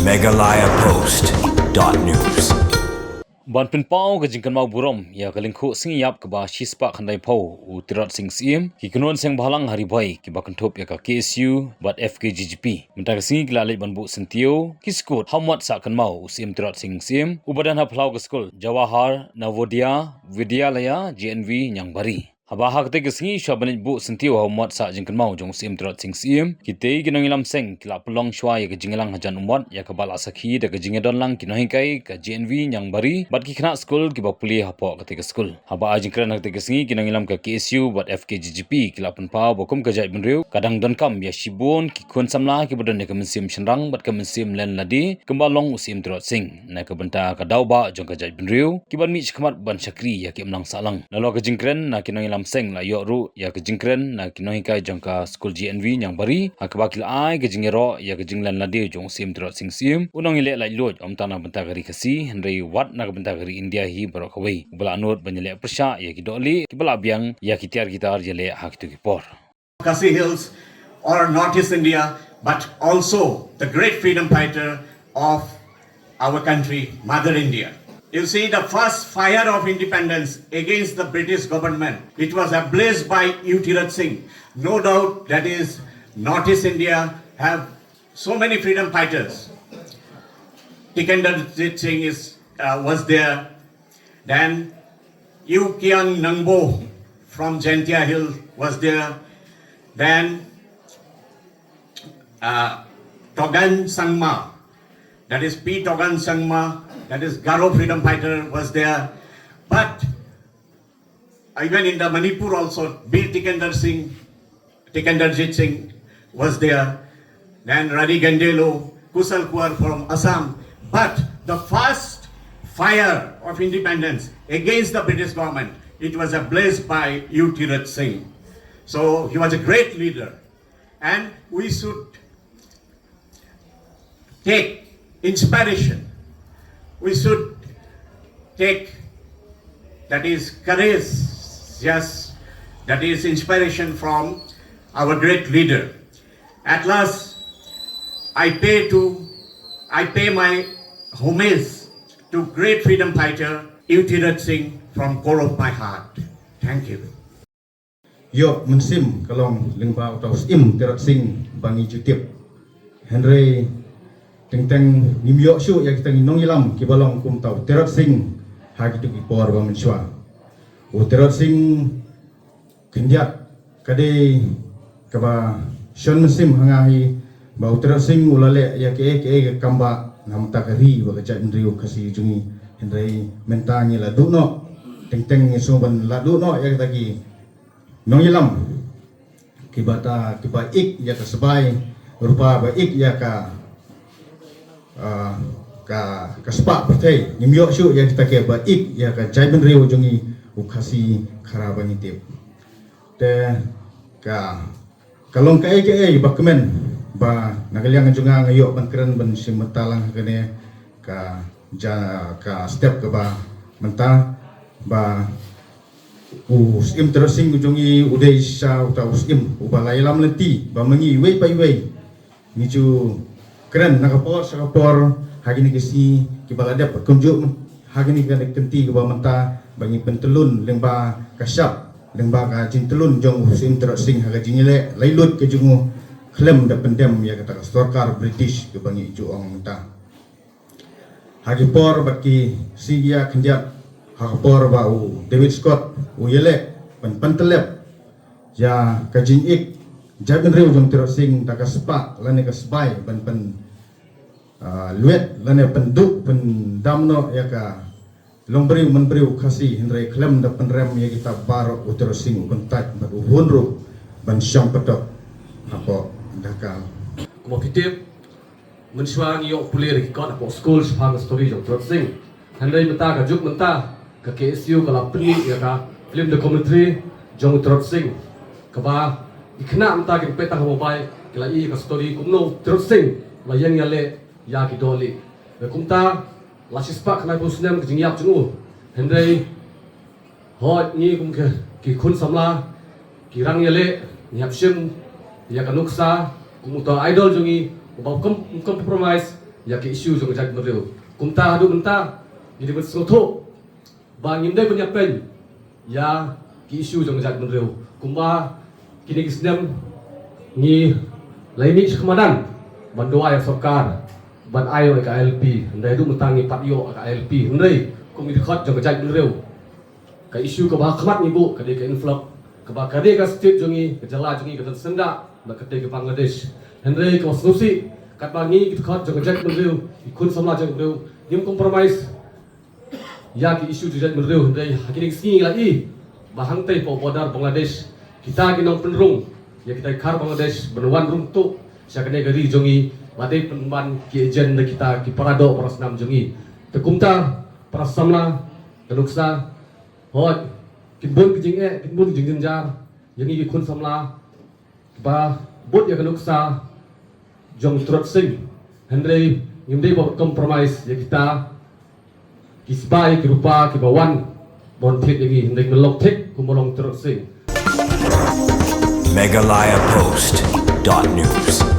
megalayapost.news. Ban Pinpau ke jingkan mau burom ya kalingku sing yap ke ba shispa khandai pau utirat sing sim ki kunon sing balang hari boy ki ba kantop ya ka KSU bat FKGGP mentang sing glalai ban bu sentio ki skut hamwat sa kan mau sim tirat sing sim ubadan ha phlau ke skul Jawahar Navodaya Vidyalaya JNV nyang bari haba hak te kesingi shabanit bu sentio hamwat sa jingkan mau jong sim tirat sing sim kite ginong ilam seng kila pelong shwa ya ke jingelang hajan umwat ya ke bala sakhi de ke jingedon lang kinohi kai ke JNV nyang bari bat ki khna school ki ba puli hapo ke school haba ajing kran hak te kesingi ginong ilam ke KSU bat FKGGP kila pen pa bokum ke jai benriu kadang don kam ya shibun ki kun samla ki bodon ne ke mensim shenrang bat ke mensim len ladi kembalong usim tirat sing na ke benta ka dauba jong ke jai benriu ki ban mi chkhmat ban chakri ya ki mlang salang nalo ke jingkren na kinong lam seng la yo ru ya ke jingkren na kinoi kai jangka school GNV nyang bari akbakil ai ke jingero ya ke jinglan la de jong sim tro sing sim unong ile lai loj om tana benta gari kasi henrei wat na benta gari India hi baro khawai bala anut banyale persha ya ki doli ki bala biang ya ki tiar gitar jele hak tu ki por Khasi Hills or Northeast India, but also the great freedom fighter of our country, Mother India. You see, the first fire of independence against the British government, it was ablaze by U. Tirat Singh. No doubt that is Northeast India have so many freedom fighters. Tikenderjit Singh was there. Then U. Kiang Nangbo from Jaintia Hill was there. Then Togan Sangma, that is P. Togan Sangma, that is Garo freedom fighter was there. But even in the Manipur also, B. Tikenderjit Singh was there. Then Rani Gandelo, Kusal Kuar from Assam. But the first fire of independence against the British government, it was ablaze by U. Tirat Singh. So he was a great leader. And we should take inspiration. We should take, that is courage, yes, that is inspiration from our great leader. At last, I pay my homage to great freedom fighter U. Tirat Singh from core of my heart. Thank you. Yo mensim kalong lingba atau sim Tirat Singh bangi jutip Henry tentang nimyo syu ya kita nginong ilam kibalong kum tau Tirat Singh hagi tu kipor ba menswa o Tirat Singh kendiat kade kaba shon mensim hangahi ba Tirat Singh ulale ya ke kamba nam takari ba kacak ndriu kasi jungi Henry mentangi la duno tentang ngisoban la duno ya kita ki nong ilam kibata kiba ik ya ka sebai rupa ba ik ya ka sepak pertai nimyo syu ya kita ke ba ik ya ka jaiben reu jongi ukasi kharabani tip te ka kalong ka ke ba kemen ba nagaliang jonga ngayo ban keren ban simatalang kene ka step ke ba menta ba usim terusing ujongi udai sha utau usim ubalai lam lenti ba mengi wei pai wei nicu keren nakapor sakapor hagini kesi kibalada perkunjuk hagini kan kenti ke ba menta bangi pentelun lengba kasyap lengba ka cintelun jong usim terusing haga jingile lailut ke jungu klem da pendem ya kata storkar British ke bangi juong menta hagi por baki sigia kendiat hakapor ba David Scott uyele pentelep ya kajing ik jaben reu jong Tirat Singh ta kaspa lane kasbai pen luet lane penduk pendamno ya ka lombriu menbriu kasi henry klem da penrem ya kita baro Tirat Singh kontak bat uhunru ban syam petok apo dakal ko kitip menswang yo pulir ki kon apo school phang story jong Tirat Singh henry menta ka juk menta ka KSU kala pni ya ka film documentary jong Tirat Singh kaba ikna mta ke petang mobile kala I ka story kumno Tirat Singh la yang yale ya ki doli be kumta la sispa khna busnem ke jingyap chungu henry hot ni kum ke ki khun samla ki rang yale nyap sim ya ka nuksa kumuta idol jongi ba compromise ya ke isu jong jat mereu kumta adu menta jadi bersoto bang imdai penyapen ya ke isu jong jat mereu kumba kini kisnam ni laini kemadan bandoa ya sokar ban ayo ka LP ndai du mentangi patio ka LP ndai komiti khot jong jat mereu ka isu ka ba khmat ni bu ka de ka influx ka ba ka de ka state jongi ka jala jongi ka senda ba ka te ka Bangladesh ndai ka solusi kat bangi kita khot jong jat mereu ikun samla jong mereu nim compromise ya ki isu jat mereu ndai hakini singi lai bahang te po border Bangladesh kita kinong penrung ya kita kar Bangladesh berwan rung tu syakane gari jongi badai penban ki ejen kita ki parado parasnam jongi tekumta parasamla tenuksa hot kinbun kijing kinbun kijing jenjar yangi ki kun samla ba bot ya kenuksa jong trot sing hendrei ngimdei bo compromise ya kita kisbai ki rupa ki bawan bon thit yangi hendrei melok thik kumolong trot sing Meghalaya Post.news.